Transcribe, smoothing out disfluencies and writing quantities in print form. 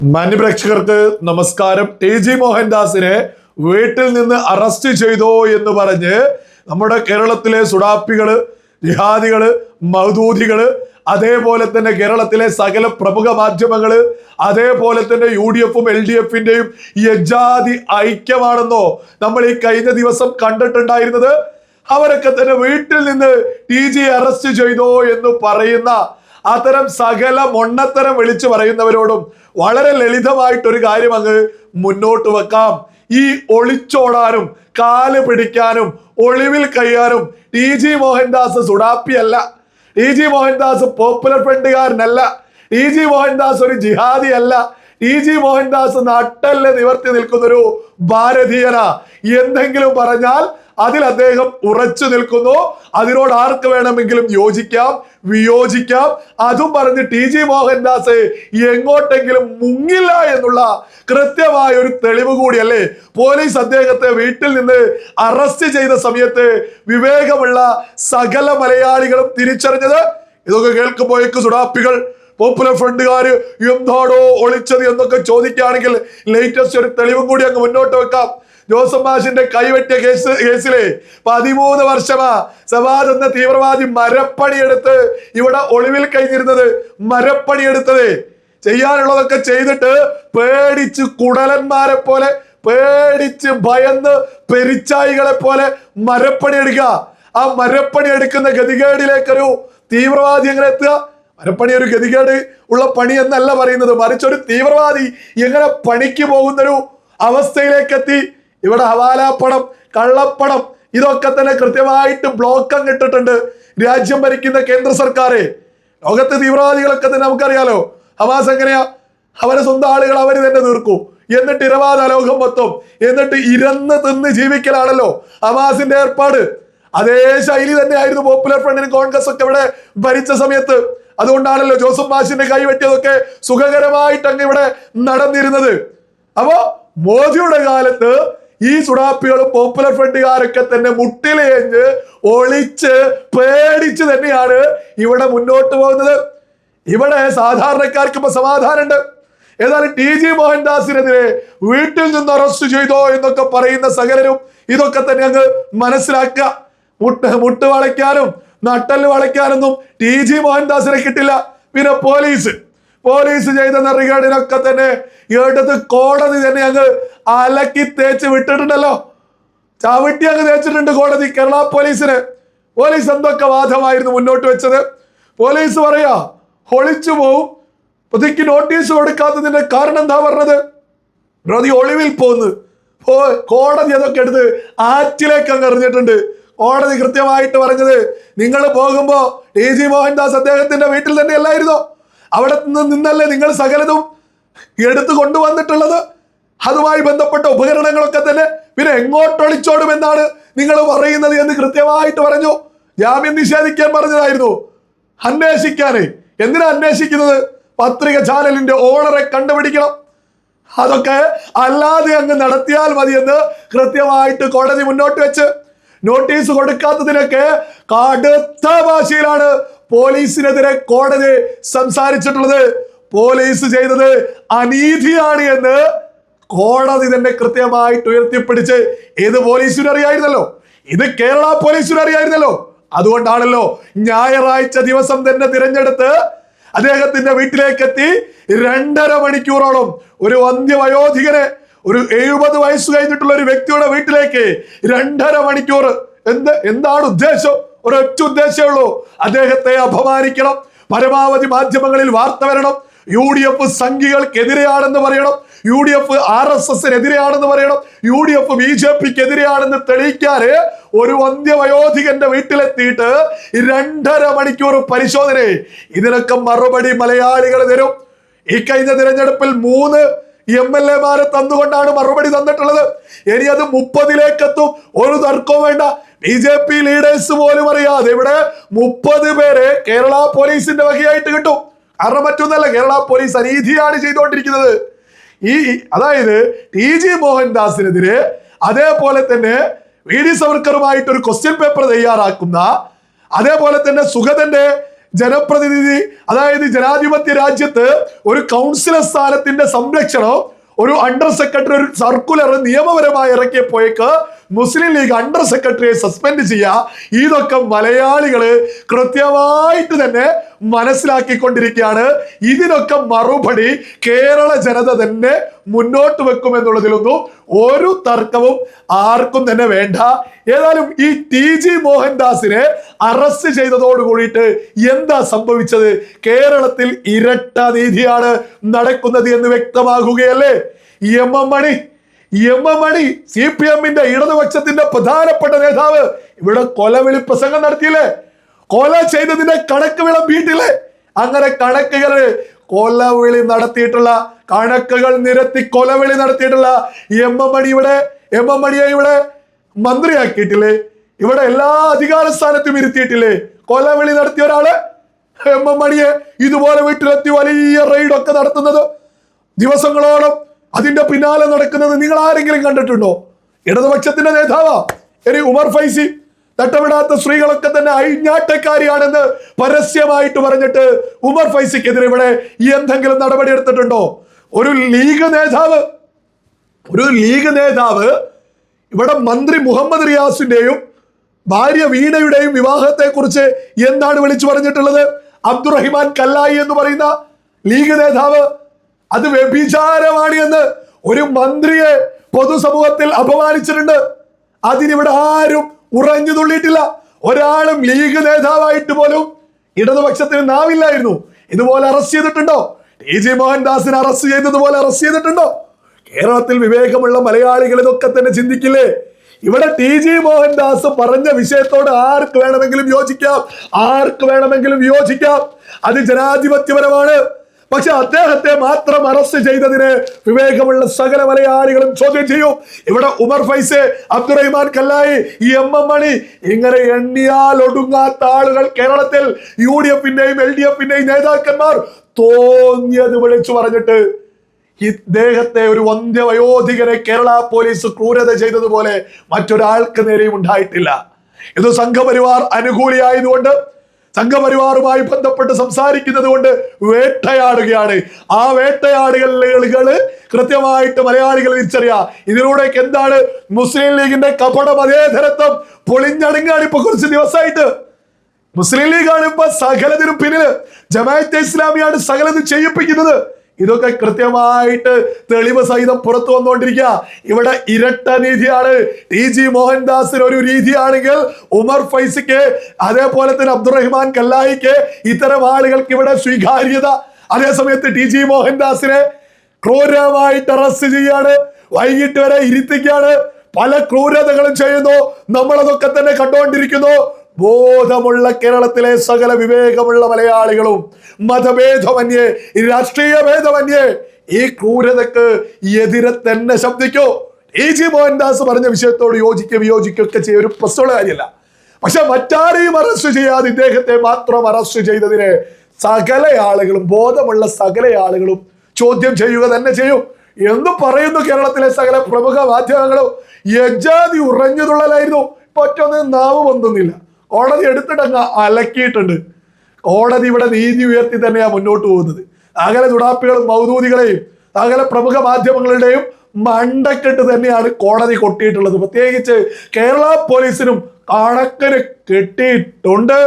മാന്യപ്രേക്ഷകർക്ക് നമസ്കാരം. ടി.ജി. മോഹൻദാസിനെ വീട്ടിൽ നിന്ന് അറസ്റ്റ് ചെയ്തോ എന്ന് പറഞ്ഞ് നമ്മുടെ കേരളത്തിലെ സുഡാപ്പികള്, ജിഹാദികള്, മൗദൂദികള്, അതേപോലെ തന്നെ കേരളത്തിലെ സകല പ്രമുഖ മാധ്യമങ്ങള്, അതേപോലെ തന്നെ UDF-ഉം LDF-ന്റെയും യജാതി ഐക്യമാണെന്നോ നമ്മൾ ഈ കഴിഞ്ഞ ദിവസം കണ്ടിട്ടുണ്ടായിരുന്നത്. അവരൊക്കെ തന്നെ വീട്ടിൽ നിന്ന് ടി.ജി. അറസ്റ്റ് ചെയ്തോ എന്ന് പറയുന്ന അത്തരം സകല മൊണ്ണത്തരം വിളിച്ചു പറയുന്നവരോടും വളരെ ലളിതമായിട്ടൊരു കാര്യം അങ്ങ് മുന്നോട്ട് വെക്കാം. ഈ ഒളിച്ചോടാനും കാല് പിടിക്കാനും ഒളിവിൽ കഴിയാനും ടി.ജി. മോഹൻദാസ് സുഡാപ്പിയല്ല. ടി.ജി. മോഹൻദാസ് പോപ്പുലർ ഫ്രണ്ടുകാരനല്ല. ടി.ജി. മോഹൻദാസ് ഒരു ജിഹാദി അല്ല. ടി.ജി. മോഹൻദാസ് നട്ടല് നിവർത്തി നിൽക്കുന്നൊരു ഭാരതീയനാ. എന്തെങ്കിലും പറഞ്ഞാൽ അതിൽ അദ്ദേഹം ഉറച്ചു നിൽക്കുന്നു. അതിനോട് ആർക്ക് വേണമെങ്കിലും യോജിക്കാം, വിയോജിക്കാം. അതും പറഞ്ഞ് ടി.ജി. മോഹൻദാസ് എങ്ങോട്ടെങ്കിലും മുങ്ങില്ല എന്നുള്ള കൃത്യമായ ഒരു തെളിവ് കൂടിയല്ലേ പോലീസ് അദ്ദേഹത്തെ വീട്ടിൽ നിന്ന് അറസ്റ്റ് ചെയ്ത സമയത്ത് വിവേകമുള്ള സകല മലയാളികളും തിരിച്ചറിഞ്ഞത്. ഇതൊക്കെ കേൾക്കുമ്പോഴേക്ക് സുഡാപ്പികൾ, പോപ്പുലർ ഫ്രണ്ടുകാര് എന്താണോ ഒളിച്ചത് എന്നൊക്കെ ചോദിക്കുകയാണെങ്കിൽ ലേറ്റസ്റ്റ് ഒരു തെളിവും കൂടി അങ്ങ് മുന്നോട്ട് വെക്കാം. ജോസഫ് മാഷിന്റെ കൈവെട്ടിയ കേസിലെ 13 വർഷമാ സവാദ് എന്ന തീവ്രവാദി മരപ്പണിയെടുത്ത് ഇവിടെ ഒളിവിൽ കഴിഞ്ഞിരുന്നത്. മരപ്പണിയെടുത്തത് ചെയ്യാനുള്ളതൊക്കെ ചെയ്തിട്ട് പേടിച്ച് കുടലന്മാരെ പോലെ, പേടിച്ച് ഭയന്ന് പെരിച്ചായികളെ പോലെ മരപ്പണി എടുക്കുക. ആ മരപ്പണി എടുക്കുന്ന ഗതികേടിലേക്കൊരു തീവ്രവാദി എങ്ങനെ എത്തുക? മരപ്പണി ഒരു ഗതികേട് ഉള്ള പണി എന്നല്ല പറയുന്നത്, മറിച്ച് ഒരു തീവ്രവാദി എങ്ങനെ പണിക്ക് പോകുന്നൊരു അവസ്ഥയിലേക്ക് എത്തി. ഇവിടെ ഹവാലാപ്പണം, കള്ളപ്പണം, ഇതൊക്കെ തന്നെ കൃത്യമായിട്ട് ബ്ലോക്ക് അങ്ങിട്ടിട്ടുണ്ട് രാജ്യം ഭരിക്കുന്ന കേന്ദ്ര സർക്കാർ. ലോകത്തെ തീവ്രവാദികളൊക്കെ തന്നെ നമുക്കറിയാലോ. ഹമാസ് എങ്ങനെയാ? അവരെ സ്വന്തം ആളുകൾ അവര് തന്നെ തീർക്കും, എന്നിട്ട് ഇരവാദ ലോകം മൊത്തം, എന്നിട്ട് ഇരന്ന് തിന്ന് ജീവിക്കലാണല്ലോ ഹമാസിന്റെ ഏർപ്പാട്. അതേ ശൈലി തന്നെയായിരുന്നു പോപ്പുലർ ഫ്രണ്ടിനും കോൺഗ്രസ് ഒക്കെ ഇവിടെ ഭരിച്ച സമയത്ത്. അതുകൊണ്ടാണല്ലോ ജോസഫ് മാഷിന്റെ കൈവെട്ടിയതൊക്കെ സുഖകരമായിട്ട് അങ്ങ് ഇവിടെ നടന്നിരുന്നത്. അപ്പോ മോദിയുടെ കാലത്ത് ഈ സുഡാപ്പികളും പോപ്പുലർ ഫ്രണ്ടുകാരൊക്കെ തന്നെ മുട്ടിലേഞ്ഞ് ഒളിച്ച് പേടിച്ച് തന്നെയാണ് ഇവിടെ മുന്നോട്ട് പോകുന്നത്. ഇവിടെ സാധാരണക്കാർക്ക് ഇപ്പൊ സമാധാനമുണ്ട്. ഏതായാലും ടി.ജി. മോഹൻദാസിനെതിരെ വീട്ടിൽ നിന്ന് അറസ്റ്റ് ചെയ്തോ എന്നൊക്കെ പറയുന്ന സകലരും ഇതൊക്കെ തന്നെ അങ്ങ് മനസ്സിലാക്കുക. മുട്ട് വളയ്ക്കാനും നട്ടല് വളയ്ക്കാനൊന്നും ടി.ജി. മോഹൻദാസിനെ കിട്ടില്ല. പിന്നെ പോലീസ് ചെയ്ത നെറികേടിനൊക്കെ തന്നെ എടുത്ത് കോടതി തന്നെ അങ്ങ് അലക്കി തേച്ച് വിട്ടിട്ടുണ്ടല്ലോ. ചവിട്ടി അങ്ങ് തേച്ചിട്ടുണ്ട് കോടതി കേരള പോലീസിന്. പോലീസ് എന്തൊക്കെ വാദമായിരുന്നു മുന്നോട്ട് വെച്ചത്? പോലീസ് പറയാ ഒളിച്ചു പോവും, പ്രതിക്ക് നോട്ടീസ് കൊടുക്കാത്തതിന്റെ കാരണം എന്താ പറഞ്ഞത്? പ്രതി ഒളിവിൽ പോന്ന്. കോടതി അതൊക്കെ എടുത്ത് ആറ്റിലേക്ക് അങ്ങ് എറിഞ്ഞിട്ടുണ്ട്. കോടതി കൃത്യമായിട്ട് പറഞ്ഞത്, നിങ്ങൾ പോകുമ്പോ ടി.ജി. മോഹൻദാസ് അദ്ദേഹത്തിന്റെ വീട്ടിൽ തന്നെ അല്ലായിരുന്നോ? അവിടെ നിന്നല്ലേ നിങ്ങൾ സകലതും എടുത്തു കൊണ്ടുവന്നിട്ടുള്ളത്? അതുമായി ബന്ധപ്പെട്ട ഉപകരണങ്ങളൊക്കെ തന്നെ പിന്നെ എങ്ങോട്ടൊളിച്ചോടുമെന്നാണ് നിങ്ങൾ പറയുന്നത് എന്ന് കൃത്യമായിട്ട് പറഞ്ഞു. ജാമ്യം നിഷേധിക്കാൻ പറഞ്ഞതായിരുന്നു. അന്വേഷിക്കാനേ. എന്തിനാ അന്വേഷിക്കുന്നത്? പത്രിക ചാനലിന്റെ ഓണറെ കണ്ടുപിടിക്കണം. അതൊക്കെ അല്ലാതെ അങ്ങ് നടത്തിയാൽ മതിയെന്ന് കൃത്യമായിട്ട് കോടതി മുന്നോട്ട് വെച്ച് നോട്ടീസ് കൊടുക്കാത്തതിനൊക്കെ കടുത്ത ഭാഷയിലാണ് പോലീസിനെതിരെ കോടതി സംസാരിച്ചിട്ടുള്ളത്. പോലീസ് ചെയ്തത് അനീതിയാണ് എന്ന് കോടതി തന്നെ കൃത്യമായിട്ട് ഉയർത്തിപ്പിടിച്ച് ഏത് പോലീസിനും അറിയായിരുന്നല്ലോ, ഇത് കേരള പോലീസിനും അറിയായിരുന്നല്ലോ. അതുകൊണ്ടാണല്ലോ ഞായറാഴ്ച ദിവസം തന്നെ തിരഞ്ഞെടുത്ത് അദ്ദേഹത്തിന്റെ വീട്ടിലേക്ക് എത്തി 2.5 മണിക്കൂറോളം ഒരു വന്ധ്യവയോധികനെ, ഒരു 70 വയസ്സ് കഴിഞ്ഞിട്ടുള്ള ഒരു വ്യക്തിയുടെ വീട്ടിലേക്ക് 2.5 മണിക്കൂർ. എന്താണ് ഉദ്ദേശം? ഒരൊറ്റ ഉദ്ദേശമേ ഉള്ളൂ, അദ്ദേഹത്തെ അപമാനിക്കണം. പരമാവധി മാധ്യമങ്ങളിൽ വാർത്ത വരണം. UDF സംഘികൾക്കെതിരെയാണെന്ന് പറയണം, UDF RSSനെതിരെയാണെന്ന് പറയണം, UDF BJPക്കെതിരെയാണെന്ന് തെളിയിക്കാന് ഒരു വന്ധ്യവയോധികന്റെ വീട്ടിലെത്തിയിട്ട് 2.5 മണിക്കൂർ പരിശോധന. ഇതിനൊക്കെ മറുപടി മലയാളികൾ തരും. ഈ കഴിഞ്ഞ തിരഞ്ഞെടുപ്പിൽ 3 MLA-മാരെ തന്നുകൊണ്ടാണ് മറുപടി തന്നിട്ടുള്ളത്. ഇനി അത് 30-ലേക്ക് എത്തും, ഒരു തർക്കവും വേണ്ട. BJP ലീഡേഴ്സ് പോലും അറിയാതെ ഇവിടെ 30 പേരെ കേരള പോലീസിന്റെ വകയായിട്ട് കിട്ടും. കാരണം മറ്റൊന്നല്ല, കേരള പോലീസ് അനീതിയാണ് ചെയ്തുകൊണ്ടിരിക്കുന്നത്. അതായത് ടി.ജി. മോഹൻദാസിനെതിരെ അതേപോലെ തന്നെ VD സവർക്കറുമായിട്ട് ഒരു ക്വസ്റ്റ്യൻ പേപ്പർ തയ്യാറാക്കുന്ന, അതേപോലെ തന്നെ സുഗതന്റെ ജനപ്രതിനിധി, അതായത് ജനാധിപത്യ രാജ്യത്ത് ഒരു കൗൺസിലർ സ്ഥാനത്തിന്റെ സംരക്ഷണം ഒരു അണ്ടർ സെക്രട്ടറി ഒരു സർക്കുലർ നിയമപരമായി ഇറക്കിയപ്പോഴേക്ക് മുസ്ലിം ലീഗ് അണ്ടർ സെക്രട്ടറിയെ സസ്പെൻഡ് ചെയ്യുക. ഇതൊക്കെ മലയാളികള് കൃത്യമായിട്ട് തന്നെ മനസ്സിലാക്കിക്കൊണ്ടിരിക്കുകയാണ്. ഇതിനൊക്കെ മറുപടി കേരള ജനത തന്നെ മുന്നോട്ട് വെക്കുമെന്നുള്ളതിലൊന്നും ഒരു തർക്കവും ആർക്കും തന്നെ വേണ്ട. ഏതായാലും ഈ TG മോഹൻദാസിനെ അറസ്റ്റ് ചെയ്തതോട് കൂടിയിട്ട് എന്താ സംഭവിച്ചത്? കേരളത്തിൽ ഇരട്ട നീതിയാണ് നടക്കുന്നത് എന്ന് വ്യക്തമാകുകയല്ലേ. എം എം മണി CPM-ന്റെ ഇടതുപക്ഷത്തിന്റെ പ്രധാനപ്പെട്ട നേതാവ് ഇവിടെ കൊലവിളി പ്രസംഗം നടത്തിയില്ലേ? കൊല ചെയ്തതിന്റെ കണക്ക് വിളമ്പിയിട്ടില്ലേ? അങ്ങനെ കണക്കുകള് കൊലവിളി നടത്തിയിട്ടുള്ള കണക്കുകൾ നിരത്തി കൊലവിളി നടത്തിയിട്ടുള്ള എം എം മണിയെ ഇവിടെ മന്ത്രിയാക്കിയിട്ടില്ലേ? ഇവിടെ എല്ലാ അധികാര സ്ഥാനത്തും ഇരുത്തിയിട്ടില്ലേ? കൊലവിളി നടത്തിയ ഒരാള് എം മണിയെ ഇതുപോലെ വീട്ടിലെത്തി വലിയ റെയ്ഡൊക്കെ നടത്തുന്നത്, ദിവസങ്ങളോളം അതിന്റെ പിന്നാലെ നടക്കുന്നത് നിങ്ങൾ ആരെങ്കിലും കണ്ടിട്ടുണ്ടോ? ഇടതുപക്ഷത്തിന്റെ നേതാവാ. ഇനി ഉമർ ഫൈസി തട്ടമിടാത്ത സ്ത്രീകളൊക്കെ തന്നെ അഴിഞ്ഞാട്ടക്കാരിയാണെന്ന് പരസ്യമായിട്ട് പറഞ്ഞിട്ട് ഉമർ ഫൈസിക്കെതിരെ ഇവിടെ എന്തെങ്കിലും നടപടി എടുത്തിട്ടുണ്ടോ? ഒരു ലീഗ് നേതാവ് ഇവിടെ മന്ത്രി മുഹമ്മദ് റിയാസിന്റെയും ഭാര്യ വീണയുടെയും വിവാഹത്തെ കുറിച്ച് എന്താണ് വിളിച്ചു പറഞ്ഞിട്ടുള്ളത്? അബ്ദുറഹിമാൻ കല്ലായി എന്ന് പറയുന്ന ലീഗ് നേതാവ് അത് വ്യഭിചാരമാണ് എന്ന് ഒരു മന്ത്രിയെ പൊതുസമൂഹത്തിൽ അപമാനിച്ചിട്ടുണ്ട്. അതിനിവിടെ ആരും ഉറഞ്ഞു തുള്ളിയിട്ടില്ല. ഒരാളും ലീഗ് നേതാവായിട്ട് പോലും ഇടതുപക്ഷത്തിന് നാവില്ലായിരുന്നു. ഇതുപോലെ അറസ്റ്റ് ചെയ്തിട്ടുണ്ടോ? TG മോഹൻദാസിനെ അറസ്റ്റ് ചെയ്തതുപോലെ അറസ്റ്റ് ചെയ്തിട്ടുണ്ടോ? കേരളത്തിൽ വിവേകമുള്ള മലയാളികൾ ഇതൊക്കെ തന്നെ ചിന്തിക്കില്ലേ? ഇവിടെ TG മോഹൻദാസ് പറഞ്ഞ വിഷയത്തോട് ആർക്ക് വേണമെങ്കിലും യോജിക്കാം. അത് ജനാധിപത്യപരമാണ്. പക്ഷെ അദ്ദേഹത്തെ മാത്രം അറസ്റ്റ് ചെയ്തതിന് വിവേകമുള്ള സകല മലയാളികളും ചോദ്യം ചെയ്യും. ഇവിടെ ഉമർ ഫൈസ്, അബ്ദുറഹിമാൻ കല്ലായി, എം മണി, ഇങ്ങനെ എണ്ണിയാൽ ഒടുങ്ങാത്ത ആളുകൾ കേരളത്തിൽ UDF-ന്റെയും LDF-ന്റെയും നേതാക്കന്മാർ തോന്നിയത് വിളിച്ചു പറഞ്ഞിട്ട് ഇദ്ദേഹത്തെ ഒരു വന്ധ്യവയോധികനെ കേരള പോലീസ് ക്രൂരത ചെയ്തതുപോലെ മറ്റൊരാൾക്ക് നേരെയും ഉണ്ടായിട്ടില്ല. ഇത് സംഘപരിവാർ അനുകൂലിയായതുകൊണ്ട്, സംഘപരിവാറുമായി ബന്ധപ്പെട്ട് സംസാരിക്കുന്നത് കൊണ്ട് വേട്ടയാടുകയാണ്. ആ വേട്ടയാടുകള് കൃത്യമായിട്ട് മലയാളികൾ തിരിച്ചറിയാം. ഇതിലൂടെ എന്താണ് മുസ്ലിം ലീഗിന്റെ കപട മതേതരത്വം പൊളിഞ്ഞടങ്ങാണ്. ഇപ്പൊ കുറച്ച് ദിവസമായിട്ട് മുസ്ലിം ലീഗാണ് ഇപ്പൊ സകലതിനും പിന്നില്, ജമാഅത്തെ ഇസ്ലാമിയാണ് സകലതും ചെയ്യിപ്പിക്കുന്നത്. ഇതൊക്കെ കൃത്യമായിട്ട് തെളിവ് സഹിതം പുറത്തു വന്നുകൊണ്ടിരിക്കുക. ഇവിടെ ഇരട്ട നീതിയാണ്. TG മോഹൻദാസിന് ഒരു രീതിയാണെങ്കിൽ ഉമർ ഫൈസിക്ക്, അതേപോലെ തന്നെ അബ്ദുറഹിമാൻ കല്ലായിക്ക്, ഇത്തരം ആളുകൾക്ക് ഇവിടെ സ്വീകാര്യത. അതേസമയത്ത് TG മോഹൻദാസിനെ ക്രൂരമായിട്ട് അറസ്റ്റ് ചെയ്യാണ്, വൈകിട്ട് വരെ ഇരുത്തിക്കാണ്, പല ക്രൂരതകളും ചെയ്യുന്നു. നമ്മളതൊക്കെ തന്നെ കണ്ടുകൊണ്ടിരിക്കുന്നു. ബോധമുള്ള കേരളത്തിലെ സകല വിവേകമുള്ള മലയാളികളും മതഭേദമന്യേ, രാഷ്ട്രീയ ഭേദമന്യേ ഈ ക്രൂരതക്ക് എതിരെ തന്നെ ശബ്ദിക്കൂ. TG മോഹൻദാസ് പറഞ്ഞ വിഷയത്തോട് വിയോജിക്കുകയൊക്കെ ചെയ്യ ഒരു പ്രശ്നമുള്ള കാര്യമല്ല. പക്ഷെ മറ്റാരെയും അറസ്റ്റ് ചെയ്യാതെ ഇദ്ദേഹത്തെ മാത്രം അറസ്റ്റ് ചെയ്തതിന് സകല ആളുകളും, ബോധമുള്ള സകല ആളുകളും ചോദ്യം ചെയ്യുക തന്നെ ചെയ്യും. എന്ന് പറയുന്നു കേരളത്തിലെ സകല പ്രമുഖ മാധ്യമങ്ങളും. യജാതി ഉറഞ്ഞുതുള്ളലായിരുന്നു. ഒറ്റൊന്നും നാവ് പൊന്തുന്നില്ല. കോടതി എടുത്തിട്ടങ്ങ് അലക്കിയിട്ടുണ്ട്. കോടതി ഇവിടെ നീതി ഉയർത്തി തന്നെയാണ് മുന്നോട്ട് പോകുന്നത്. സകല തുടാപ്പികളും മൗദൂദികളെയും സകല പ്രമുഖ മാധ്യമങ്ങളുടെയും മണ്ടക്കെട്ട് തന്നെയാണ് കോടതി കൊട്ടിയിട്ടുള്ളത്. പ്രത്യേകിച്ച് കേരള പോലീസിനും കണക്കിന് കെട്ടിയിട്ടുണ്ട്.